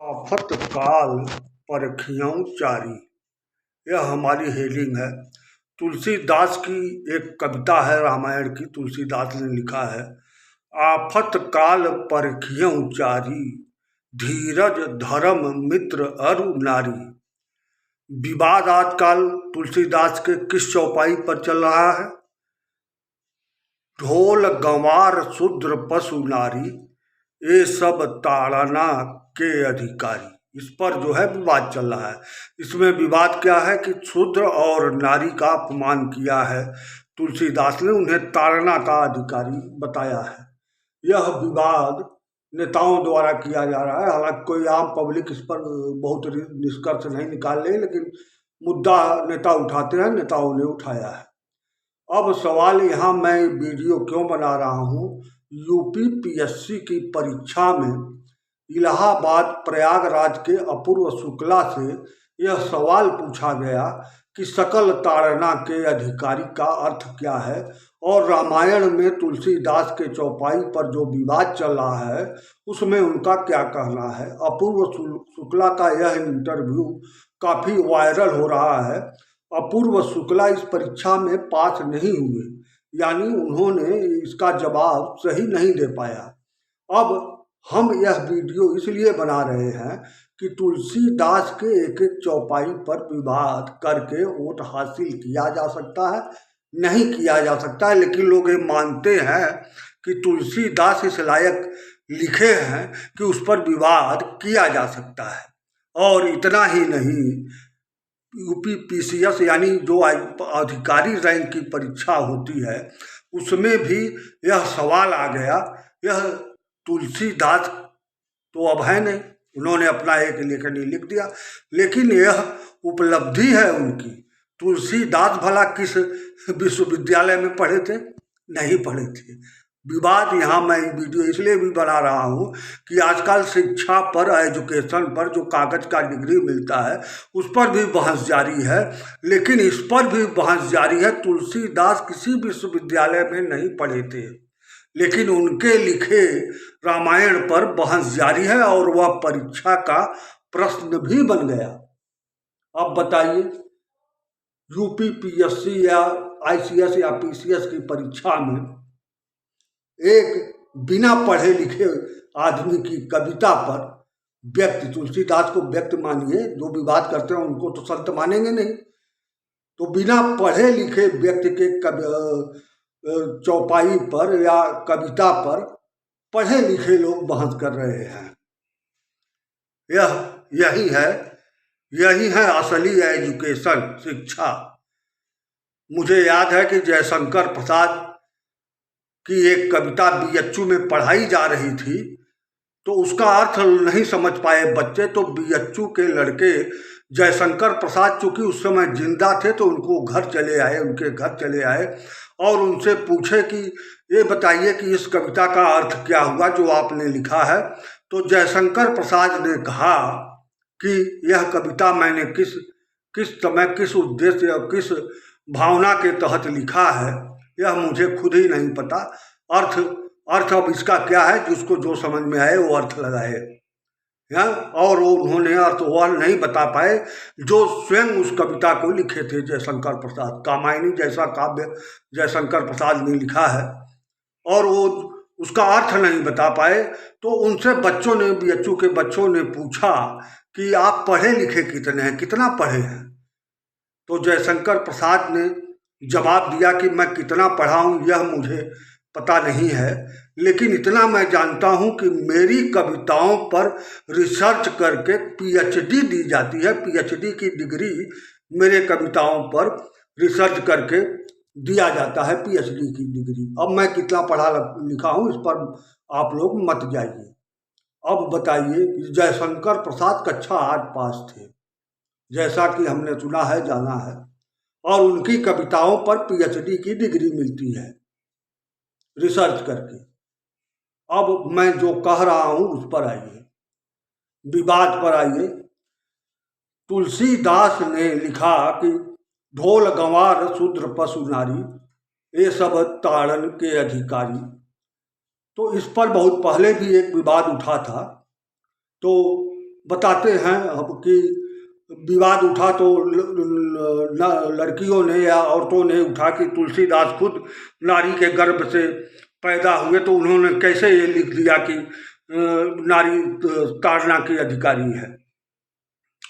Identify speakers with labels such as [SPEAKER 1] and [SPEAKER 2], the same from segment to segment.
[SPEAKER 1] आफत काल परखियों चारी, यह हमारी हेडिंग है। तुलसीदास की एक कविता है रामायण की, तुलसीदास ने लिखा है। आफत काल परखियों चारी, धीरज धर्म मित्र अरु नारी। विवाद आजकल तुलसीदास के किस चौपाई पर चल रहा है? ढोल गंवार शूद्र पशु नारी, ये सब ताड़ना के अधिकारी। इस पर जो है विवाद चल रहा है। इसमें विवाद क्या है कि शूद्र और नारी का अपमान किया है तुलसीदास ने, उन्हें ताड़ना का अधिकारी बताया है। यह विवाद नेताओं द्वारा किया जा रहा है। हालांकि कोई आम पब्लिक इस पर बहुत निष्कर्ष नहीं निकाल ले, लेकिन मुद्दा नेता उठाते हैं, नेताओं ने उठाया है। अब सवाल यहाँ मैं वीडियो क्यों बना रहा हूँ, यूपीपीएससी की परीक्षा में इलाहाबाद प्रयागराज के अपूर्व शुक्ला से यह सवाल पूछा गया कि सकल ताड़ना के अधिकारी का अर्थ क्या है, और रामायण में तुलसीदास के चौपाई पर जो विवाद चल रहा है उसमें उनका क्या कहना है। अपूर्व शुक्ला का यह इंटरव्यू काफ़ी वायरल हो रहा है। अपूर्व शुक्ला इस परीक्षा में पास नहीं हुए, यानी उन्होंने इसका जवाब सही नहीं दे पाया। अब हम यह वीडियो इसलिए बना रहे हैं कि तुलसीदास के एक एक चौपाई पर विवाद करके वोट हासिल किया जा सकता है, नहीं किया जा सकता है, लेकिन लोग ये मानते हैं कि तुलसीदास इस लायक लिखे हैं कि उस पर विवाद किया जा सकता है। और इतना ही नहीं, यूपीपीसीएस यानी जो अधिकारी रैंक की परीक्षा होती है उसमें भी यह सवाल आ गया। यह तुलसीदास तो अब है नहीं, उन्होंने अपना एक लेखनी लिख दिया, लेकिन यह उपलब्धि है उनकी। तुलसीदास भला किस विश्वविद्यालय में पढ़े थे? नहीं पढ़े थे। विवाद यहाँ मैं वीडियो इसलिए भी बना रहा हूँ कि आजकल शिक्षा पर, एजुकेशन पर जो कागज़ का डिग्री मिलता है उस पर भी बहस जारी है, लेकिन इस पर भी बहस जारी है। तुलसीदास किसी विश्वविद्यालय में नहीं पढ़े थे, लेकिन उनके लिखे रामायण पर बहस जारी है और वह परीक्षा का प्रश्न भी बन गया। अब बताइए, यूपीपीएससी या आईसीएस या पीसीएस की परीक्षा में एक बिना पढ़े लिखे आदमी की कविता पर व्यक्ति, तुलसीदास को व्यक्ति मानिए, जो विवाद करते हैं उनको तो संत मानेंगे नहीं, तो बिना पढ़े लिखे व्यक्ति के चौपाई पर या कविता पर पढ़े लिखे लोग बहस कर रहे हैं। यही है असली एजुकेशन, शिक्षा। मुझे याद है कि जयशंकर प्रसाद की एक कविता बीएचयू में पढ़ाई जा रही थी, तो उसका अर्थ नहीं समझ पाए बच्चे, तो बीएचयू के लड़के जयशंकर प्रसाद चूँकि उस समय जिंदा थे तो उनके घर चले आए और उनसे पूछे कि ये बताइए कि इस कविता का अर्थ क्या हुआ जो आपने लिखा है। तो जयशंकर प्रसाद ने कहा कि यह कविता मैंने किस समय, किस उद्देश्य और किस भावना के तहत लिखा है, यह मुझे खुद ही नहीं पता। अर्थ अब इसका क्या है, जिसको जो समझ में आए वो अर्थ लगाए। और उन्होंने अर्थ वह नहीं बता पाए जो स्वयं उस कविता को लिखे थे जयशंकर प्रसाद। कामायनी जैसा काव्य जयशंकर प्रसाद ने लिखा है और वो उसका अर्थ नहीं बता पाए। तो उनसे बच्चों ने, बीएचयू के बच्चों ने पूछा कि आप पढ़े लिखे कितने हैं, कितना पढ़े हैं? तो जयशंकर प्रसाद ने जवाब दिया कि मैं कितना पढ़ा हूँ यह मुझे पता नहीं है, लेकिन इतना मैं जानता हूँ कि मेरी कविताओं पर रिसर्च करके पीएचडी दी जाती है। पीएचडी की डिग्री मेरे कविताओं पर रिसर्च करके दिया जाता है, पीएचडी की डिग्री। अब मैं कितना पढ़ा लिखा हूँ इस पर आप लोग मत जाइए। अब बताइए, जयशंकर प्रसाद कक्षा 8 पास थे, जैसा कि हमने सुना है, जाना है, और उनकी कविताओं पर पीएचडी की डिग्री मिलती है रिसर्च करके। अब मैं जो कह रहा हूँ उस पर आइए, विवाद पर आइए। तुलसीदास ने लिखा कि ढोल गंवार शूद्र पशु नारी, ये सब ताड़न के अधिकारी। तो इस पर बहुत पहले भी एक विवाद उठा था। तो बताते हैं अब कि विवाद उठा तो लड़कियों ने या औरतों ने उठा कि तुलसीदास खुद नारी के गर्भ से पैदा हुए, तो उन्होंने कैसे ये लिख दिया कि नारी ताड़ना की अधिकारी है।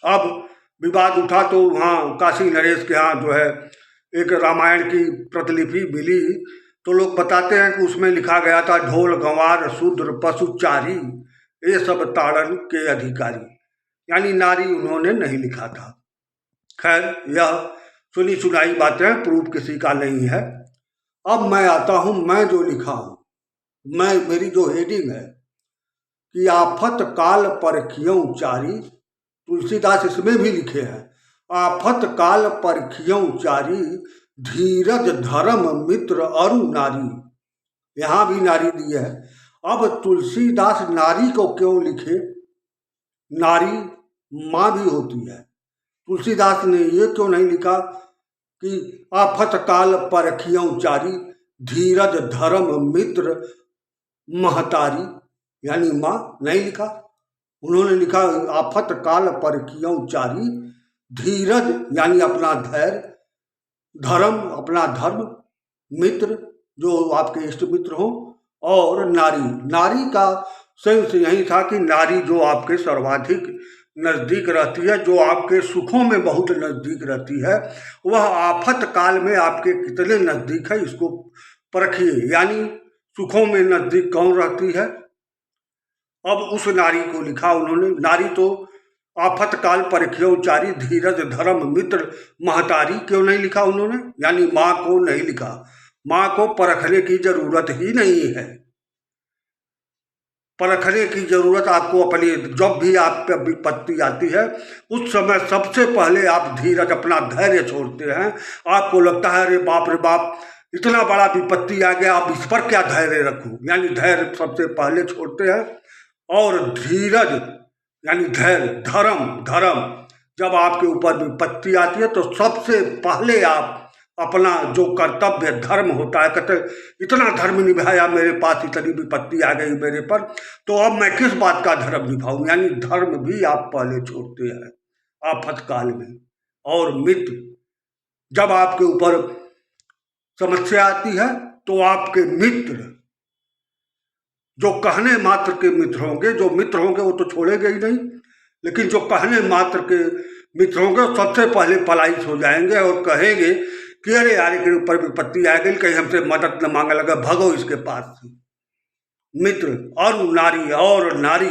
[SPEAKER 1] अब विवाद उठा तो वहाँ काशी नरेश के यहाँ जो है एक रामायण की प्रतिलिपि मिली, तो लोग बताते हैं कि उसमें लिखा गया था ढोल गंवार शूद्र पशुचारी ये सब ताड़न के अधिकारी, यानी नारी उन्होंने नहीं लिखा था। खैर, यह सुनी सुनाई बातें, प्रूफ किसी का नहीं है। अब मैं आता हूं, मैं जो लिखा हूं, मेरी जो हेडिंग है कि आफत काल पर क्यों चारी, तुलसीदास इसमें भी लिखे हैं आफत काल पर क्यों चारी, धीरज धर्म मित्र अरु नारी, यहां भी नारी दी है। अब तुलसीदास नारी को क्यों लिखे, नारी माँ भी होती है, तुलसीदास ने ये क्यों नहीं लिखा कि आफत काल पर क्यों चारी, धीरज धर्म मित्र महतारी, यानी माँ, नहीं लिखा। उन्होंने लिखा आफत काल पर क्यों चारी, धीरज यानी अपना धैर्य, धर्म अपना धर्म, मित्र जो आपके इष्ट मित्र हो, और नारी, नारी का सेंस यही था कि नारी जो आपके सर्वाधिक नज़दीक रहती है, जो आपके सुखों में बहुत नज़दीक रहती है, वह आफत काल में आपके कितने नज़दीक है इसको परखिए, यानी सुखों में नज़दीक कौन रहती है। अब उस नारी को लिखा उन्होंने, नारी तो आफत काल पर क्यों चारी, धीरज धर्म मित्र महतारी क्यों नहीं लिखा उन्होंने, यानी माँ को नहीं लिखा। माँ को परखने की जरूरत ही नहीं है। परखने की जरूरत आपको अपनी, जब भी आप पे विपत्ति आती है उस समय सबसे पहले आप धीरज अपना धैर्य छोड़ते हैं। आपको लगता है अरे बाप इतना बड़ा विपत्ति आ गया, आप इस पर क्या धैर्य रखूं, यानी धैर्य सबसे पहले छोड़ते हैं। और धीरज यानी धैर्य, धर्म जब आपके ऊपर विपत्ति आती है तो सबसे पहले आप अपना जो कर्तव्य धर्म होता है, कहते इतना धर्म निभाया, मेरे पास इतनी विपत्ति आ गई मेरे पर, तो अब मैं किस बात का धर्म निभाऊं, यानी धर्म भी आप पहले छोड़ते हैं आफत काल में। और मित्र, जब आपके ऊपर समस्या आती है तो आपके मित्र, जो कहने मात्र के मित्र होंगे, जो मित्र होंगे वो तो छोड़ेंगे ही नहीं, लेकिन जो कहने मात्र के मित्र होंगे सबसे पहले पलायित हो जाएंगे और कहेंगे कि अरे यार के ऊपर विपत्ति आ गई, कहीं हमसे मदद न मांगे लगा, भगो इसके पास से। मित्र और नारी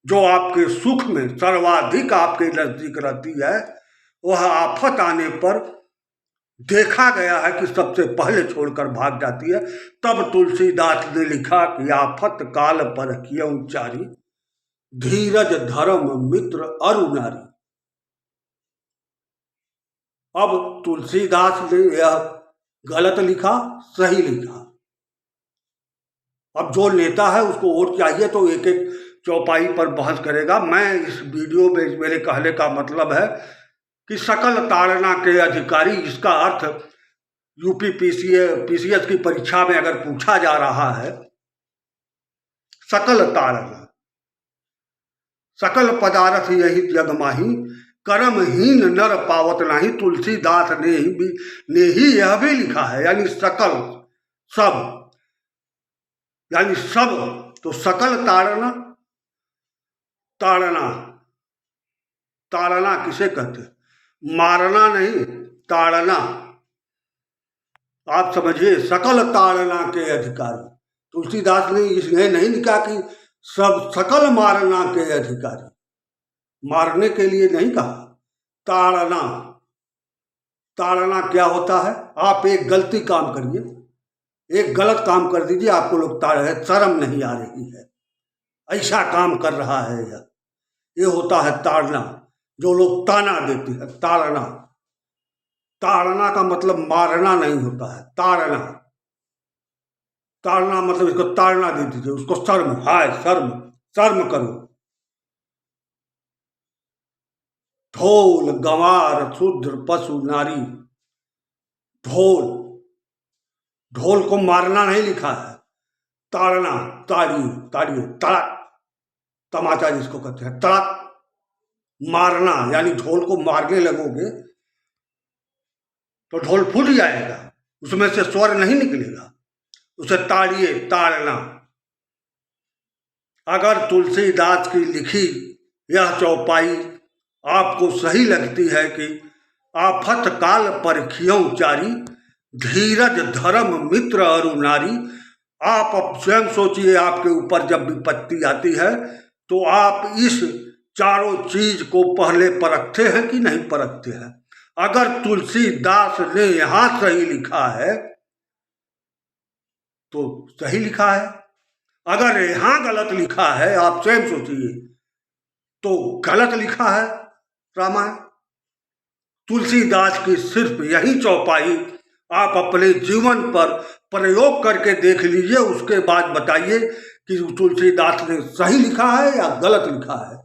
[SPEAKER 1] जो आपके सुख में सर्वाधिक आपके नजदीक रहती है, वह आफत आने पर देखा गया है कि सबसे पहले छोड़कर भाग जाती है। तब तुलसीदास ने लिखा कि आफत काल पर क्यों चारी, धीरज धर्म मित्र अरु नारी। अब तुलसीदास ने यह गलत लिखा, सही लिखा। अब जो नेता है उसको वोट चाहिए तो एक एक चौपाई पर बहस करेगा। मैं इस वीडियो में, मेरे कहने का मतलब है कि सकल ताड़ना के अधिकारी, इसका अर्थ यूपी पीसीएस की परीक्षा में अगर पूछा जा रहा है, सकल ताड़ना, सकल पदार्थ यही जग माही, कर्महीन नर पावत नाही, तुलसीदास ने ही यह भी लिखा है, यानी सकल, सब, यानी सब, तो सकल ताड़ना, ताड़ना किसे कहते हैं, मारना नहीं, ताड़ना, आप समझिए, सकल ताड़ना के अधिकारी। तुलसीदास ने इसमें नहीं लिखा कि सब सकल मारना के अधिकारी, मारने के लिए नहीं कहा। ताड़ना क्या होता है, आप एक गलती काम करिए, एक गलत काम कर दीजिए, आपको लोग ताड़े, शर्म नहीं आ रही है, ऐसा काम कर रहा है ये होता है ताड़ना, जो लोग ताना देते हैं, ताड़ना का मतलब मारना नहीं होता है, ताड़ना मतलब इसको ताड़ना दे दीजिए, उसको शर्म, हाय शर्म करो। ढोल गंवार शूद्र पशु नारी, ढोल को मारना नहीं लिखा है, ताड़ना, ताड़िए, तड़क, तमाचा जिसको कहते हैं, तड़क, मारना, यानी ढोल को मारने लगोगे तो ढोल फूट जाएगा, उसमें से स्वर नहीं निकलेगा, उसे ताड़िए, ताड़ना। अगर तुलसीदास की लिखी यह चौपाई आपको सही लगती है कि आफत काल परखियों चारी, धीरज धर्म मित्र अरु नारी। आप अब स्वयं सोचिए, आपके ऊपर जब विपत्ति आती है तो आप इस चारों चीज को पहले परखते हैं कि नहीं परखते हैं। अगर तुलसीदास ने यहां सही लिखा है तो सही लिखा है, अगर यहां गलत लिखा है आप स्वयं सोचिए तो गलत लिखा है रामायण। तुलसीदास की सिर्फ यही चौपाई आप अपने जीवन पर प्रयोग करके देख लीजिए, उसके बाद बताइए कि तुलसीदास ने सही लिखा है या गलत लिखा है।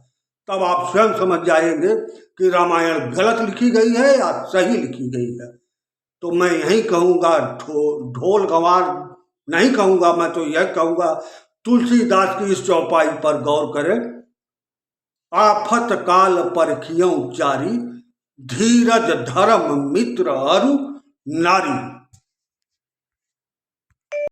[SPEAKER 1] तब आप स्वयं समझ जाएंगे कि रामायण गलत लिखी गई है या सही लिखी गई है। तो मैं यही कहूँगा, ढोल गंवार नहीं कहूँगा, मैं तो यह कहूँगा तुलसीदास की इस चौपाई पर गौर करें। आफत काल परखियों चारी, धीरज धर्म मित्र अरु नारी।